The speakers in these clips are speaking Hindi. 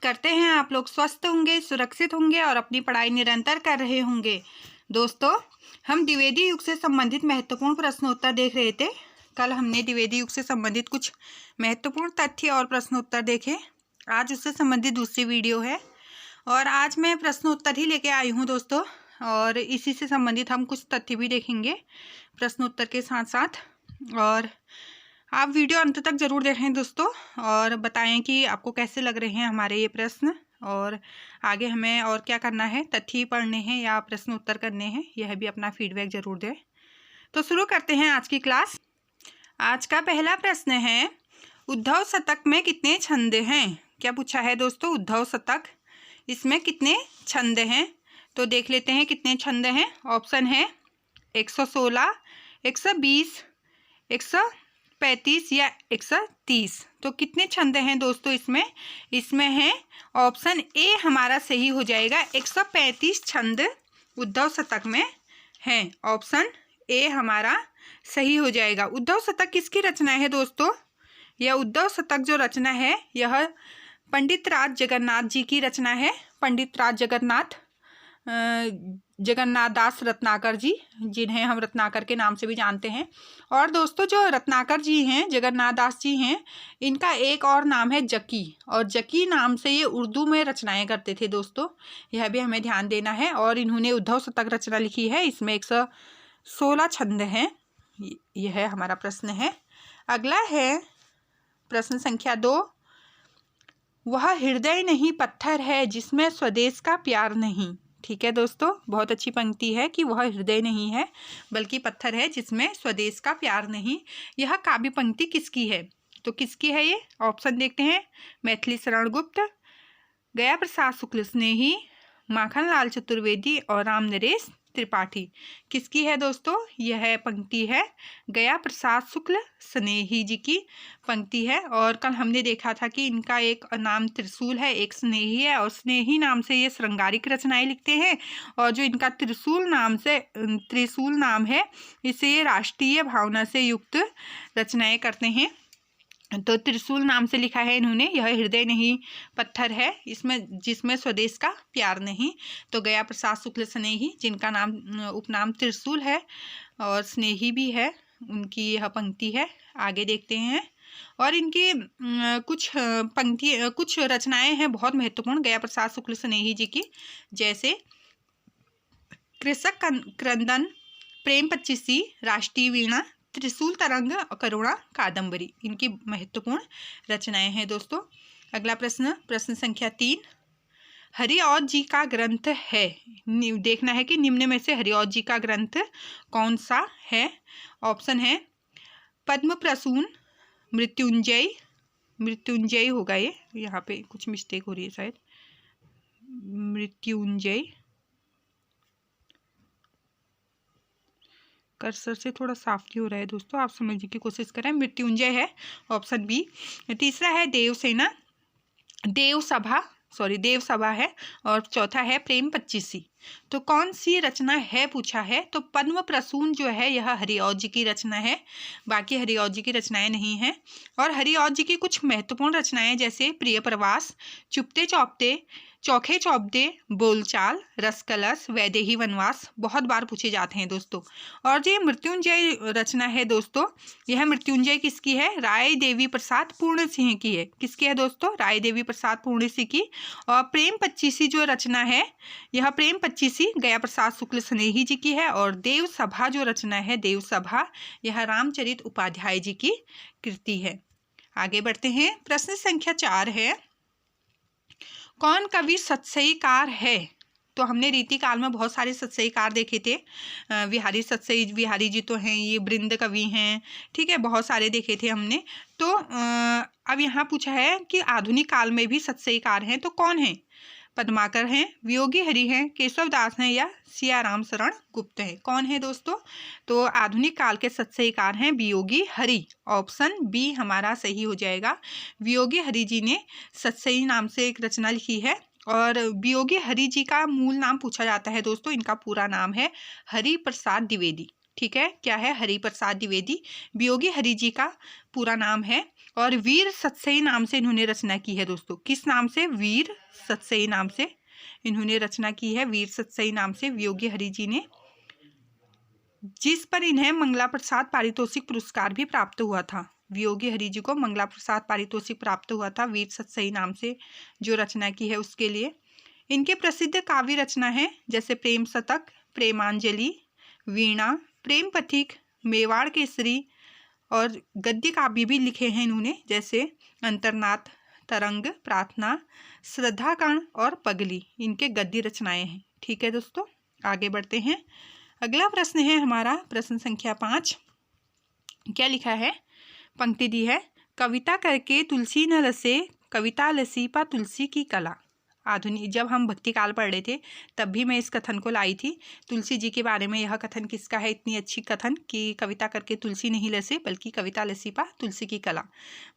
करते हैं आप लोग स्वस्थ होंगे, सुरक्षित होंगे और अपनी पढ़ाई निरंतर कर रहे होंगे। दोस्तों, हम द्विवेदी युग से संबंधित महत्वपूर्ण प्रश्नोत्तर देख रहे थे। कल हमने द्विवेदी युग से संबंधित कुछ महत्वपूर्ण तथ्य और प्रश्नोत्तर देखे। आज उससे संबंधित दूसरी वीडियो है और आज मैं प्रश्नोत्तर ही लेके आई हूँ दोस्तों, और इसी से संबंधित हम कुछ तथ्य भी देखेंगे प्रश्नोत्तर के साथ साथ। और आप वीडियो अंत तक ज़रूर देखें दोस्तों और बताएं कि आपको कैसे लग रहे हैं हमारे ये प्रश्न, और आगे हमें और क्या करना है, तथ्य पढ़ने हैं या प्रश्न उत्तर करने हैं, यह भी अपना फीडबैक ज़रूर दें। तो शुरू करते हैं आज की क्लास। आज का पहला प्रश्न है, उद्धव शतक में कितने छंद हैं? क्या पूछा है दोस्तों? उद्धव शतक, इसमें कितने छंद हैं? तो देख लेते हैं कितने छंद हैं। ऑप्शन है 116, 120, 135 या 130। तो कितने छंद हैं दोस्तों इसमें? इसमें है ऑप्शन ए हमारा सही हो जाएगा। 135 छंद उद्धव शतक में हैं। ऑप्शन ए हमारा सही हो जाएगा। उद्धव शतक किसकी रचना है दोस्तों? यह उद्धव शतक जो रचना है यह पंडित राज जगन्नाथ जी की रचना है। पंडित राज जगन्नाथ दास रत्नाकर जी, जिन्हें हम रत्नाकर के नाम से भी जानते हैं। और दोस्तों, जो रत्नाकर जी हैं, जगन्नाथ दास जी हैं, इनका एक और नाम है जकी, और जकी नाम से ये उर्दू में रचनाएं करते थे दोस्तों, यह भी हमें ध्यान देना है। और इन्होंने उद्धव शतक रचना लिखी है, इसमें 116 छंद हैं। यह हमारा प्रश्न है। अगला है प्रश्न संख्या 2, वह हृदय नहीं पत्थर है जिसमें स्वदेश का प्यार नहीं। ठीक है दोस्तों, बहुत अच्छी पंक्ति है कि वह हृदय नहीं है बल्कि पत्थर है जिसमें स्वदेश का प्यार नहीं। यह काव्य पंक्ति किसकी है? तो किसकी है ये? ऑप्शन देखते हैं। मैथिली शरण गुप्त, गया प्रसाद शुक्ल स्नेही, माखनलाल चतुर्वेदी और राम नरेश त्रिपाठी। किसकी है दोस्तों? यह पंक्ति है गया प्रसाद शुक्ल स्नेही जी की पंक्ति है। और कल हमने देखा था कि इनका एक नाम त्रिशूल है, एक स्नेही है, और स्नेही नाम से ये श्रृंगारिक रचनाएं लिखते हैं, और जो इनका त्रिशूल नाम है, इससे ये राष्ट्रीय भावना से युक्त रचनाएं करते हैं। तो त्रिशूल नाम से लिखा है इन्होंने। यह हृदय नहीं पत्थर है इसमें जिसमें स्वदेश का प्यार नहीं। तो गया प्रसाद शुक्ल स्नेही, जिनका नाम उपनाम त्रिशूल है और स्नेही भी है, उनकी यह पंक्ति है। आगे देखते हैं। और इनकी कुछ रचनाएं हैं बहुत महत्वपूर्ण गया प्रसाद शुक्ल स्नेही जी की, जैसे कृषक क्रंदन, प्रेम पच्चीसी, राष्ट्रीय वीणा, त्रिशूल तरंग, करुणा कादम्बरी, इनकी महत्वपूर्ण रचनाएं हैं दोस्तों। अगला प्रश्न संख्या 3, हरिऔध जी का ग्रंथ है। देखना है कि निम्न में से हरिऔध जी का ग्रंथ कौन सा है। ऑप्शन है पद्म प्रसून, मृत्युंजय होगा ये, यहाँ पे कुछ मिस्टेक हो रही है शायद, मृत्युंजय, कर्सर से थोड़ा साफ नहीं हो रहा है दोस्तों, आप समझने की कोशिश करें। मृत्युंजय है ऑप्शन बी। तीसरा है देवसभा है, और चौथा है प्रेम पच्चीसी। तो कौन सी रचना है पूछा है? तो पद्म प्रसून जो है यह हरिऔध जी की रचना है, बाकी हरिऔध जी की रचनाएं नहीं हैं। और हरिऔध जी की कुछ महत्वपूर्ण रचनाएं जैसे प्रिय प्रवास, चुपते चौपते, चौखे चौपदे, बोलचाल, रसकलश, वैदेही वनवास बहुत बार पूछे जाते हैं दोस्तों। और जो मृत्युंजय रचना है दोस्तों, यह मृत्युंजय किसकी है? राय देवी प्रसाद पूर्ण सिंह की है। किसकी है दोस्तों? राय देवी प्रसाद पूर्ण सिंह की। और प्रेम पच्चीसी जो रचना है, यह प्रेम पच्चीसी गया प्रसाद शुक्ल स्नेही जी की है। और देव सभा जो रचना है, देव सभा, यह रामचरित उपाध्याय जी की कृति है। आगे बढ़ते हैं। प्रश्न संख्या 4 है, कौन कवि सतसईकार है? तो हमने रीतिकाल में बहुत सारे सतसईकार देखे थे। विहारी जी तो हैं, ये बृंद कवि हैं, ठीक है, बहुत सारे देखे थे हमने। तो अब यहाँ पूछा है कि आधुनिक काल में भी सतसईकार हैं, तो कौन है? पद्माकर हैं, वियोगी हरि हैं, केशवदास हैं या सियाराम शरण गुप्त हैं। कौन है दोस्तों? तो आधुनिक काल के सतसईकार हैं वियोगी हरि। ऑप्शन बी हमारा सही हो जाएगा। वियोगी हरि जी ने सतसई नाम से एक रचना लिखी है। और वियोगी हरि जी का मूल नाम पूछा जाता है दोस्तों, इनका पूरा नाम है हरि प्रसाद द्विवेदी। ठीक है, क्या है? हरि प्रसाद द्विवेदी वियोगी हरि जी का पूरा नाम है। और वीर सतसई नाम से इन्होंने रचना की है दोस्तों। किस नाम से? वीर सतसई नाम से इन्होंने रचना की है। वीर सतसई नाम से वियोगी हरि जी ने, जिस पर इन्हें मंगला प्रसाद पारितोषिक पुरस्कार भी प्राप्त हुआ था। वियोगी हरि जी को मंगला प्रसाद पारितोषिक प्राप्त हुआ था वीर सतसई नाम से जो रचना की है उसके लिए। इनके प्रसिद्ध काव्य रचना है जैसे प्रेम शतक, प्रेमांजलि, वीणा, प्रेम पथिक, मेवाड़ केसरी, और गद्य काव्य भी लिखे हैं इन्होंने जैसे अंतरनाथ, तरंग, प्रार्थना, श्रद्धाकांड और पगली, इनके गद्य रचनाएं हैं। ठीक है दोस्तों, आगे बढ़ते हैं। अगला प्रश्न है हमारा प्रश्न संख्या 5। क्या लिखा है? पंक्ति दी है, कविता करके तुलसी न रसे, कविता लसी पा तुलसी की कला। आधुनिक, जब हम भक्ति काल पढ़ रहे थे तब भी मैं इस कथन को लाई थी। तुलसी जी के बारे में यह कथन किसका है? इतनी अच्छी कथन कि कविता करके तुलसी नहीं लसे बल्कि कविता लसी पा तुलसी की कला,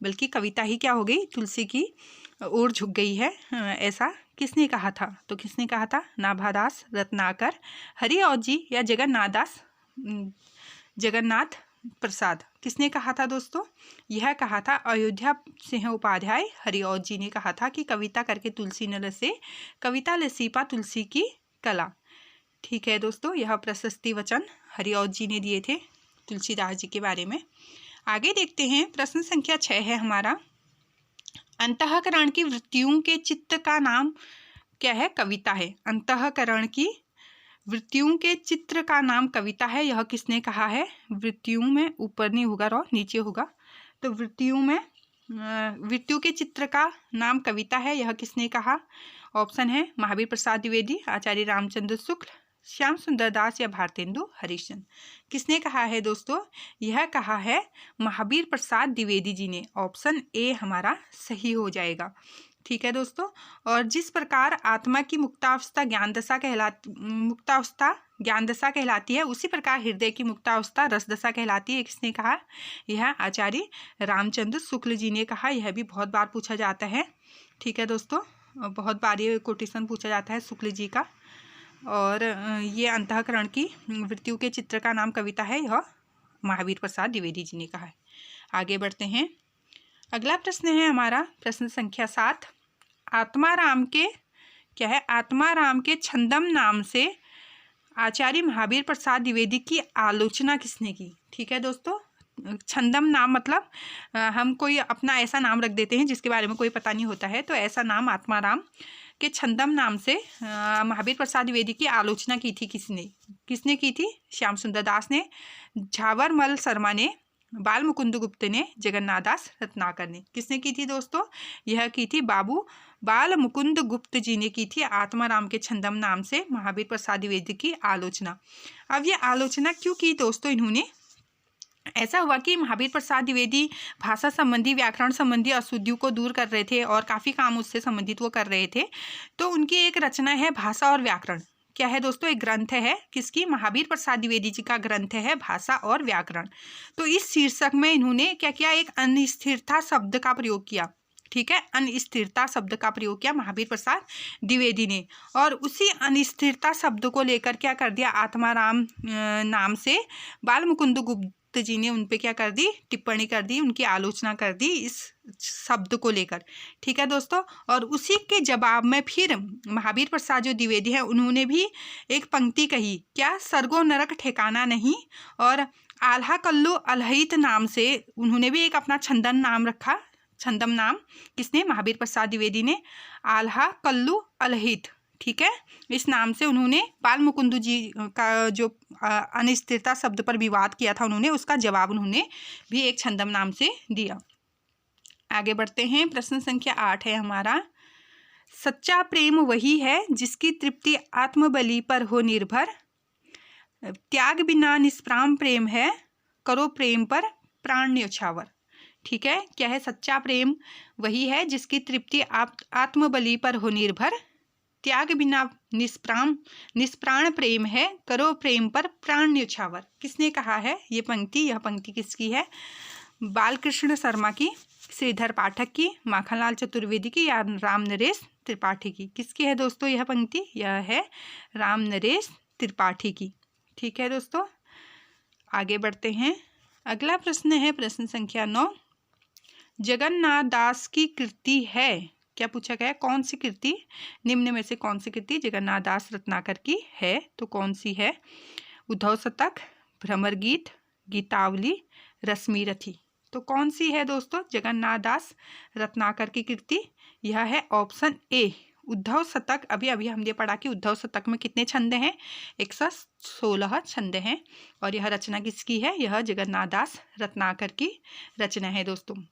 बल्कि कविता ही क्या हो गई, तुलसी की ओर झुक गई है। ऐसा किसने कहा था? तो किसने कहा था? नाभादास, रत्नाकर, हरिऔध जी या जगन्नाथ प्रसाद। किसने कहा था दोस्तों? यह कहा था अयोध्या सिंह उपाध्याय हरिऔध जी ने कहा था कि कविता करके तुलसी न लसे, कविता लसी पा तुलसी की कला। ठीक है दोस्तों, यह प्रशस्ति वचन हरिऔध जी ने दिए थे तुलसीदास जी के बारे में। आगे देखते हैं, प्रश्न संख्या 6 है हमारा, अंतःकरण की वृत्तियों के चित्त का नाम क्या है? कविता है। अंतःकरण की वृत्तियों के चित्र का नाम कविता है, यह किसने कहा है? वृत्तियों में ऊपर नहीं होगा और नीचे होगा, तो वृत्तियों के चित्र का नाम कविता है, यह किसने कहा? ऑप्शन है महावीर प्रसाद द्विवेदी, आचार्य रामचंद्र शुक्ल, श्याम सुंदर दास या भारतेंदु हरिश्चंद्र। किसने कहा है दोस्तों? यह कहा है महावीर प्रसाद द्विवेदी जी ने। ऑप्शन ए हमारा सही हो जाएगा। ठीक है दोस्तों, और जिस प्रकार आत्मा की मुक्तावस्था ज्ञान दशा कहलाती है, उसी प्रकार हृदय की मुक्तावस्था रस दशा कहलाती है। किसने कहा? यह आचार्य रामचंद्र शुक्ल जी ने कहा। यह भी बहुत बार पूछा जाता है। ठीक है दोस्तों, बहुत बार ये कोटेशन पूछा जाता है शुक्ल जी का। और ये अंतःकरण की वृत्तियों के चित्र का नाम कविता है, यह महावीर प्रसाद द्विवेदी जी ने कहा है। आगे बढ़ते हैं। अगला प्रश्न है हमारा प्रश्न संख्या 7। आत्माराम के क्या है? आत्माराम के छंदम नाम से आचार्य महावीर प्रसाद द्विवेदी की आलोचना किसने की? ठीक है दोस्तों, छंदम नाम मतलब हम कोई अपना ऐसा नाम रख देते हैं जिसके बारे में कोई पता नहीं होता है, तो ऐसा नाम आत्माराम के छंदम नाम से महावीर प्रसाद द्विवेदी की आलोचना की थी। किसने की थी? श्याम सुंदर दास ने, झावरमल शर्मा ने, बाल मुकुंद गुप्त ने, जगन्नाथ दास रत्नाकर ने। किसने की थी दोस्तों? यह की थी बाबू बाल मुकुंद गुप्त जी ने की थी आत्माराम के छंदम नाम से महावीर प्रसाद द्विवेदी की आलोचना। अब ये आलोचना क्यों की दोस्तों इन्होंने? ऐसा हुआ कि महावीर प्रसाद द्विवेदी भाषा संबंधी, व्याकरण संबंधी अशुद्धियों को दूर कर रहे थे और काफ़ी काम उससे संबंधित वो कर रहे थे। तो उनकी एक रचना है भाषा और व्याकरण। क्या है दोस्तों? एक ग्रंथ है किसकी? महावीर प्रसाद द्विवेदी जी का ग्रंथ है भाषा और व्याकरण। तो इस शीर्षक में इन्होंने क्या किया? एक अनिस्थिरता शब्द का प्रयोग किया। ठीक है, अनिस्थिरता शब्द का प्रयोग किया महावीर प्रसाद द्विवेदी ने, और उसी अनिस्थिरता शब्द को लेकर क्या कर दिया? आत्माराम नाम से बाल मुकुंद गुप्त जी ने उन पे क्या कर दी? टिप्पणी कर दी, उनकी आलोचना कर दी इस शब्द को लेकर। ठीक है दोस्तों, और उसी के जवाब में फिर महावीर प्रसाद जो द्विवेदी है उन्होंने भी एक पंक्ति कही, क्या? सर्गो नरक ठिकाना नहीं, और आल्हा कल्लू अलहित नाम से उन्होंने भी एक अपना छंदन नाम रखा। छंदम नाम किसने? महावीर प्रसाद द्विवेदी ने, आल्हा कल्लू अलहित। ठीक है, इस नाम से उन्होंने बाल मुकुंद जी का जो अनिस्थिरता शब्द पर विवाद किया था उन्होंने, उसका जवाब उन्होंने भी एक छंदम नाम से दिया। आगे बढ़ते हैं। प्रश्न संख्या 8 है हमारा, सच्चा प्रेम वही है जिसकी तृप्ति आत्मबलि पर हो निर्भर, त्याग बिना निष्प्राम प्रेम है, करो प्रेम पर प्राण न्यौछावर। ठीक है, क्या है? सच्चा प्रेम वही है जिसकी तृप्ति आत्मबलि पर हो निर्भर, त्याग बिना निष्प्राण प्रेम है, करो प्रेम पर प्राण न्यौछावर। किसने कहा है ये पंक्ति? यह पंक्ति किसकी है? बालकृष्ण शर्मा की, श्रीधर पाठक की, माखनलाल चतुर्वेदी की या राम नरेश त्रिपाठी की? किसकी है दोस्तों यह पंक्ति? यह है राम नरेश त्रिपाठी की। ठीक है दोस्तों, आगे बढ़ते हैं। अगला प्रश्न है प्रश्न संख्या 9। जगन्नाथ दास की कृति है। क्या पूछा गया है? कौन सी कृति निम्न में से कौन सी कृति जगन्नाथ दास रत्नाकर की है? तो कौन सी है? उद्धव शतक, भ्रमर गीत, गीतावली, रश्मिरथी। तो कौन सी है दोस्तों जगन्नाथ दास रत्नाकर की कृति? यह है ऑप्शन ए, उद्धव शतक। अभी अभी हमने पढ़ा कि उद्धव शतक में कितने छंद हैं? 116 छंद हैं। और यह रचना किसकी है? यह जगन्नाथ दास रत्नाकर की रचना है दोस्तों।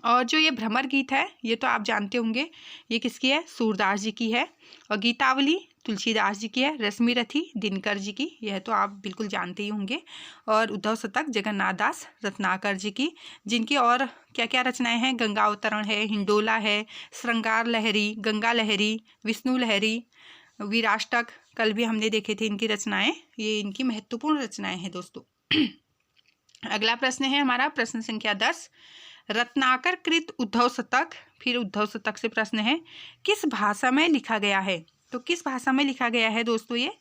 और जो ये भ्रमर गीत है ये तो आप जानते होंगे, ये किसकी है? सूरदास जी की है। और गीतावली तुलसीदास जी की है। रश्मिरथी दिनकर जी की, यह तो आप बिल्कुल जानते ही होंगे। और उद्धव शतक जगन्नाथ दास रत्नाकर जी की, जिनकी और क्या क्या रचनाएं हैं? गंगा अवतरण है, हिंडोला है, श्रृंगार लहरी, गंगा लहरी, विष्णु लहरी, वीराष्टक, कल भी हमने देखे थे इनकी रचनाएं। ये इनकी महत्वपूर्ण रचनाएं हैं दोस्तों। अगला प्रश्न है हमारा प्रश्न संख्या 10, रत्नाकर कृत उद्धव शतक। फिर उद्धव शतक से प्रश्न है किस भाषा में लिखा गया है? तो किस भाषा में लिखा गया है दोस्तों? ये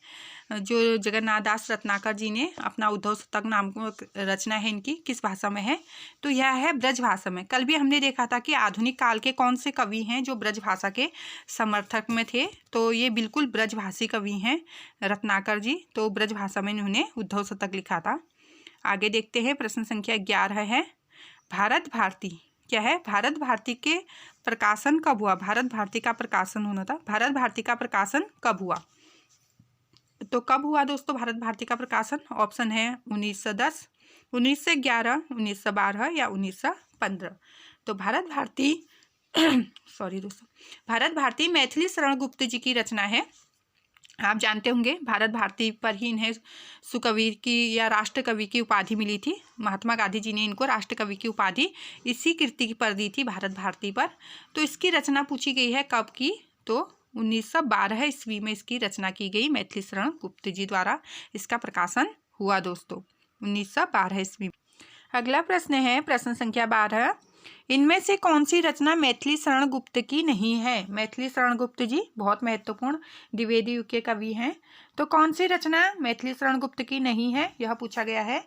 जो जगन्नाथ दास रत्नाकर जी ने अपना उद्धव शतक नाम को रचना है इनकी, किस भाषा में है? तो यह है ब्रज भाषा में। कल भी हमने देखा था कि आधुनिक काल के कौन से कवि हैं जो ब्रज भाषा के समर्थक में थे, तो ये बिल्कुल ब्रजभाषी कवि हैं रत्नाकर जी। तो ब्रज भाषा में इन्होंने उद्धव शतक लिखा था। आगे देखते हैं प्रश्न संख्या 11 है, भारत भारती क्या है? भारत भारती के प्रकाशन कब हुआ? भारत भारती का प्रकाशन होना था। भारत भारती का प्रकाशन कब हुआ? तो कब हुआ दोस्तों भारत भारती का प्रकाशन? ऑप्शन है 1910, 1911, 1912 या 1915। तो भारत भारती सॉरी दोस्तों, भारत भारती मैथिली शरण गुप्त जी की रचना है। आप जानते होंगे भारत भारती पर ही इन्हें सुकवि की या राष्ट्र कवि की उपाधि मिली थी। महात्मा गांधी जी ने इनको राष्ट्र कवि की उपाधि इसी कृति पर दी थी, भारत भारती पर। तो इसकी रचना पूछी गई है कब की? तो 1912 ईस्वी में इसकी रचना की गई, मैथिली शरण गुप्त जी द्वारा इसका प्रकाशन हुआ दोस्तों 1912 ईस्वी। अगला प्रश्न है प्रश्न संख्या 12, इनमें से कौन सी रचना मैथिली शरण गुप्त की नहीं है? मैथिली शरण गुप्त जी बहुत महत्वपूर्ण द्विवेदी युग के कवि हैं। तो कौन सी रचना मैथिली शरण गुप्त की नहीं है, यह पूछा गया है।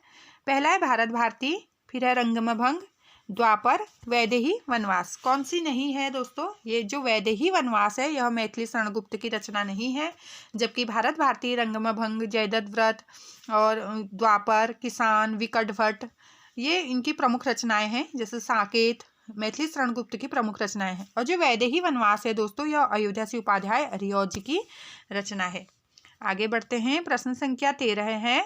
पहला है भारत भारती, फिर है रंगमभंग, द्वापर, वैदेही वनवास। कौन सी नहीं है दोस्तों? ये जो वैदेही वनवास है यह मैथिली शरण गुप्त की रचना नहीं है। जबकि भारत भारती, रंगमभंग, जयदत्त व्रत और द्वापर, किसान, विकट भट्ट, ये इनकी प्रमुख रचनाएं हैं। जैसे साकेत मैथिली शरण गुप्त की प्रमुख रचनाएं हैं। और जो वैदेही वनवास है दोस्तों यह अयोध्या से उपाध्याय हरिऔध जी की रचना है। आगे बढ़ते हैं प्रश्न संख्या 13 है,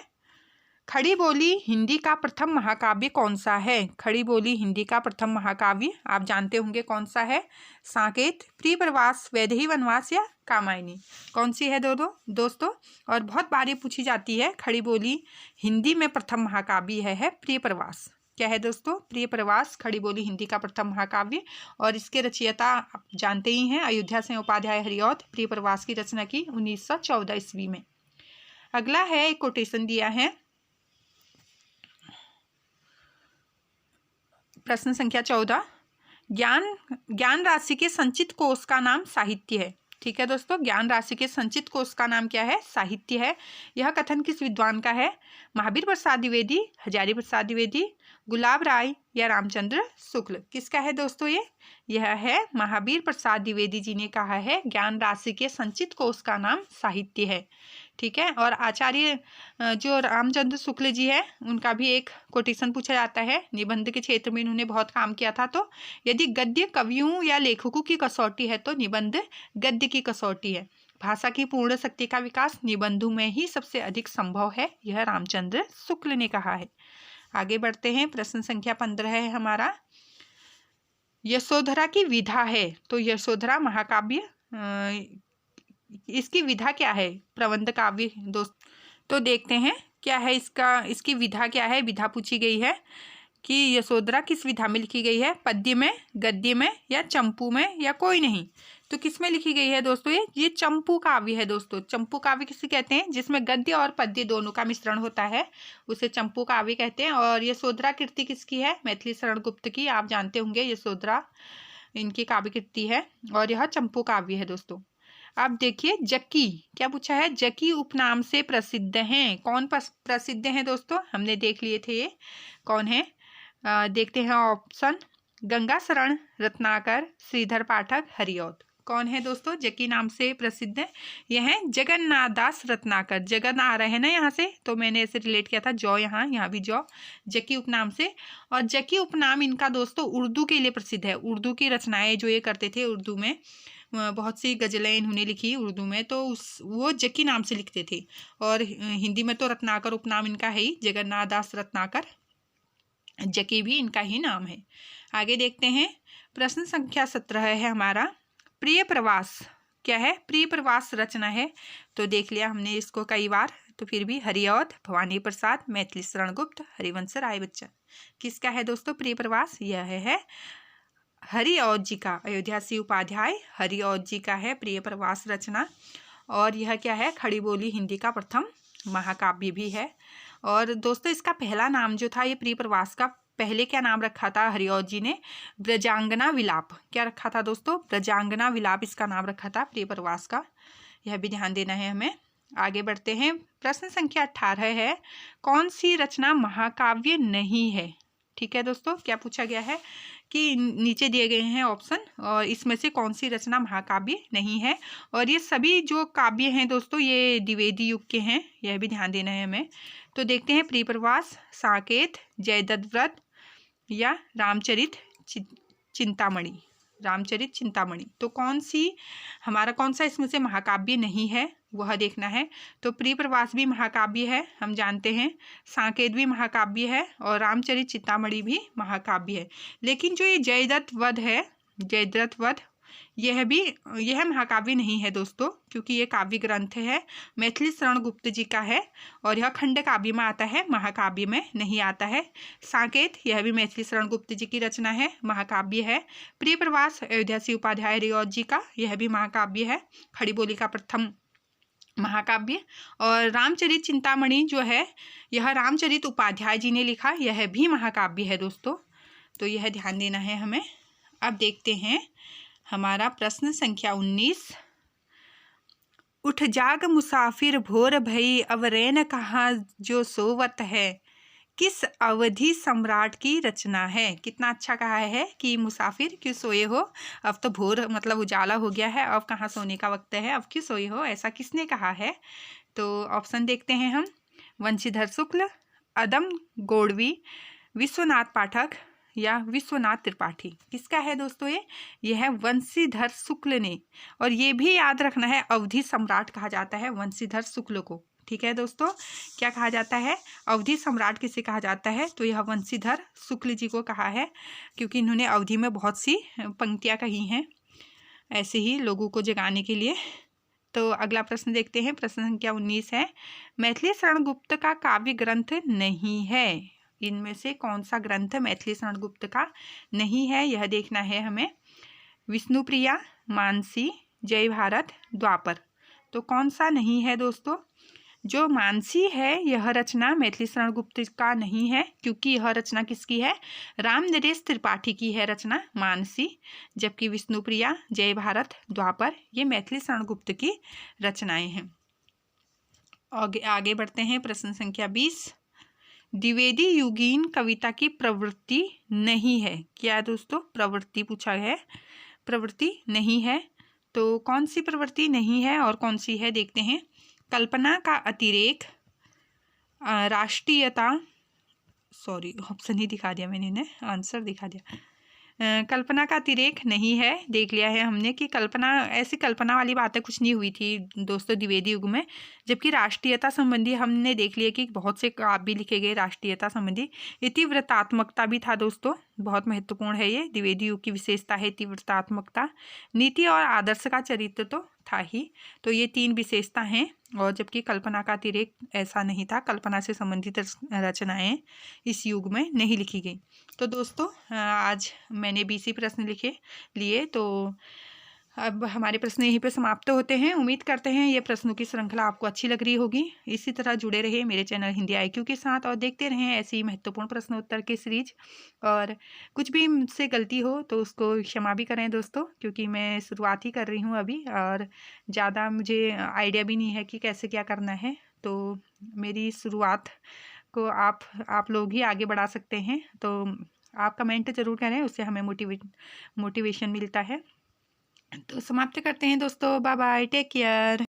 खड़ी बोली हिंदी का प्रथम महाकाव्य कौन सा है? खड़ी बोली हिंदी का प्रथम महाकाव्य आप जानते होंगे कौन सा है? साकेत, प्रियप्रवास, वैदेही वनवास या कामायनी। कौन सी है दोस्तों? और बहुत बार ये पूछी जाती है, खड़ी बोली हिंदी में प्रथम महाकाव्य है प्रियप्रवास। क्या है दोस्तों? प्रियप्रवास खड़ी बोली हिंदी का प्रथम महाकाव्य। और इसके रचयिता आप जानते ही हैं, अयोध्या से उपाध्याय हरिऔध प्रियप्रवास की रचना की 1914 ईस्वी में। अगला है एक कोटेशन दिया है, प्रश्न संख्या 14, ज्ञान राशि के संचित कोश का नाम साहित्य है। ठीक है दोस्तों, ज्ञान राशि के संचित कोश का नाम क्या है? साहित्य है। यह कथन किस विद्वान का है? महावीर प्रसाद द्विवेदी, हजारी प्रसाद द्विवेदी, गुलाब राय या रामचंद्र शुक्ल। किसका है दोस्तों ये? यह है महावीर प्रसाद द्विवेदी जी ने कहा है ज्ञान राशि के संचित कोश का नाम साहित्य है। ठीक है। और आचार्य जो रामचंद्र शुक्ल जी है उनका भी एक कोटेशन पूछा जाता है, निबंध के क्षेत्र में इन्होंने बहुत काम किया था। तो यदि गद्य कवियों या लेखकों की कसौटी है तो निबंध गद्य की कसौटी है। भाषा की पूर्ण शक्ति का विकास निबंधों में ही सबसे अधिक संभव है, यह रामचंद्र शुक्ल ने कहा है। आगे बढ़ते हैं, प्रश्न संख्या 15 है हमारा, यशोधरा की विधा है। तो यशोधरा महाकाव्य इसकी विधा क्या है? प्रबंध काव्य दोस्त। तो देखते हैं क्या है इसकी विधा क्या है। विधा पूछी गई है कि यशोधरा किस विधा में लिखी गई है, पद्य में, गद्य में या चंपू में या कोई नहीं। तो किस में लिखी गई है दोस्तों? ये चंपू काव्य है दोस्तों। चंपू काव्य किसे कहते हैं? जिसमें गद्य और पद्य दोनों का मिश्रण होता है, उसे चंपू काव्य कहते हैं। और यशोधरा कृति किसकी है? मैथिली शरण गुप्त की। आप जानते होंगे यशोधरा इनकी काव्य कृति है और यह चंपू काव्य है दोस्तों। अब देखिए जकी, क्या पूछा है? जकी उपनाम से प्रसिद्ध हैं। कौन प्रसिद्ध हैं दोस्तों? हमने देख लिए थे ये कौन है। देखते हैं ऑप्शन, गंगा शरण, रत्नाकर, श्रीधर पाठक, हरिऔध। कौन है दोस्तों जकी नाम से प्रसिद्ध है? यह है जगन्नाथ दास रत्नाकर। जगन आ रहे हैं ना यहाँ से, तो मैंने ऐसे रिलेट किया था। जौ यहाँ भी जौ, जकी उपनाम से। और जकी उपनाम इनका दोस्तों उर्दू के लिए प्रसिद्ध है। उर्दू की रचनाएं जो ये करते थे, उर्दू में बहुत सी गज़लें इन्होंने लिखी उर्दू में, तो वो जकी नाम से लिखते थे। और हिंदी में तो रत्नाकर उपनाम इनका है ही, जगन्नाथ दास रत्नाकर। जकी भी इनका ही नाम है। आगे देखते हैं, प्रश्न संख्या 17 है हमारा। प्रिय प्रवास क्या है? प्रिय प्रवास रचना है, तो देख लिया हमने इसको कई बार, तो फिर भी हरिऔध, भवानी प्रसाद, मैथिली शरण गुप्त, हरिवंश राय बच्चन। किसका है दोस्तों प्रिय प्रवास? यह है हरिऔध जी का। अयोध्या सिंह उपाध्याय हरिऔध जी का है प्रिय प्रवास रचना। और यह क्या है? खड़ी बोली हिंदी का प्रथम महाकाव्य भी है। और दोस्तों इसका पहला नाम जो था, ये प्रिय प्रवास का पहले क्या नाम रखा था हरिऔध जी ने? ब्रजांगना विलाप। क्या रखा था दोस्तों? ब्रजांगना विलाप इसका नाम रखा था प्रिय प्रवास का। यह भी ध्यान देना है हमें। आगे बढ़ते हैं, प्रश्न संख्या 18 है। कौन सी रचना महाकाव्य नहीं है? ठीक है दोस्तों, क्या पूछा गया है कि नीचे दिए गए हैं ऑप्शन, और इसमें से कौन सी रचना महाकाव्य नहीं है। और ये सभी जो काव्य हैं दोस्तों, ये द्विवेदी युग के हैं, यह भी ध्यान देना है हमें। तो देखते हैं, प्रिय प्रवास, साकेत, जयद्रथ व्रत या रामचरित चिंतामणि। रामचरित चिंतामणि, तो कौन सा इसमें से महाकाव्य नहीं है, वह देखना है। तो प्रिय प्रवास भी महाकाव्य है, हम जानते हैं। साकेत भी महाकाव्य है, और रामचरित चिंतामणि भी महाकाव्य है। लेकिन जो ये जयद्रथ वध है, जयद्रथ वध, यह महाकाव्य नहीं है दोस्तों, क्योंकि ये काव्य ग्रंथ है, मैथिली शरण गुप्त जी का है, और यह खंड काव्य में आता है, महाकाव्य में नहीं आता है। साकेत, यह भी मैथिली शरण गुप्त जी की रचना है, महाकाव्य है। प्रिय प्रवास अयोध्या सिंह उपाध्याय हरिऔध जी का, यह भी महाकाव्य है, खड़ी बोली का प्रथम महाकाव्य। और रामचरित चिंतामणि जो है, यह रामचरित उपाध्याय जी ने लिखा, यह भी महाकाव्य है दोस्तों, तो यह ध्यान देना है हमें। अब देखते हैं हमारा प्रश्न संख्या 19। उठ जाग मुसाफिर भोर भई, अब रैन कहाँ जो सोवत है, किस अवधि सम्राट की रचना है? कितना अच्छा कहा है कि मुसाफिर क्यों सोए हो, अब तो भोर मतलब उजाला हो गया है, अब कहाँ सोने का वक्त है, अब क्यों सोए हो, ऐसा किसने कहा है? तो ऑप्शन देखते हैं हम, वंशीधर शुक्ल, अदम गोडवी, विश्वनाथ पाठक या विश्वनाथ त्रिपाठी। किसका है दोस्तों ये है वंशीधर शुक्ल ने। और ये भी याद रखना है, अवधि सम्राट कहा जाता है वंशीधर शुक्ल को। ठीक है दोस्तों, क्या कहा जाता है? अवधि सम्राट किसे कहा जाता है? तो यह वंशीधर शुक्ल जी को कहा है, क्योंकि इन्होंने अवधि में बहुत सी पंक्तियाँ कही हैं ऐसे ही लोगों को जगाने के लिए। तो अगला प्रश्न देखते हैं, प्रश्न संख्या 19 है। मैथिली शरण गुप्त का काव्य ग्रंथ नहीं है, इनमें से कौन सा ग्रंथ मैथिली शरण गुप्त का नहीं है, यह देखना है हमें। विष्णुप्रिया, मानसी, जय भारत, द्वापर। तो कौन सा नहीं है दोस्तों? जो मानसी है, यह रचना मैथिली शरण गुप्त का नहीं है, क्योंकि यह रचना किसकी है? राम नरेश त्रिपाठी की है रचना मानसी। जबकि विष्णुप्रिया, जय भारत, द्वापर, ये मैथिली शरण गुप्त की रचनाएं हैं। आगे बढ़ते हैं, प्रश्न संख्या 20। द्विवेदी युगीन कविता की प्रवृत्ति नहीं है। क्या दोस्तों? प्रवृत्ति पूछा है, प्रवृत्ति नहीं है, तो कौन सी प्रवृत्ति नहीं है और कौन सी है देखते हैं। कल्पना का अतिरेक, राष्ट्रीयता, सॉरी ऑप्शन ही दिखा दिया मैंने, ने आंसर दिखा दिया। कल्पना का अतिरेक नहीं है, देख लिया है हमने कि कल्पना, ऐसी कल्पना वाली बातें कुछ नहीं हुई थी दोस्तों द्विवेदी युग में। जबकि राष्ट्रीयता संबंधी हमने देख लिया कि बहुत से काव्य लिखे गए राष्ट्रीयता संबंधी। इतिवृत्तात्मकता भी था दोस्तों, बहुत महत्वपूर्ण है ये, द्विवेदी युग की विशेषता है इतिवृत्तात्मकता। नीति और आदर्श का चरित्र तो था ही, तो ये 3 विशेषता हैं। और जबकि कल्पना का अतिरेक ऐसा नहीं था, कल्पना से संबंधित रचनाएं इस युग में नहीं लिखी गई। तो दोस्तों आज मैंने 20 प्रश्न लिए, तो अब हमारे प्रश्न यहीं पे समाप्त होते हैं। उम्मीद करते हैं ये प्रश्नों की श्रृंखला आपको अच्छी लग रही होगी। इसी तरह जुड़े रहिए मेरे चैनल हिंदी IQ के साथ और देखते रहें ऐसी ही महत्वपूर्ण प्रश्नोत्तर की सीरीज। और कुछ भी मुझसे गलती हो तो उसको क्षमा भी करें दोस्तों, क्योंकि मैं शुरुआत ही कर रही हूँ अभी और ज़्यादा मुझे आइडिया भी नहीं है कि कैसे क्या करना है। तो मेरी शुरुआत को आप लोग ही आगे बढ़ा सकते हैं। तो आप कमेंट ज़रूर करें, उससे हमें मोटिवेशन मिलता है। तो समाप्त करते हैं दोस्तों, बाय बाय, टेक केयर।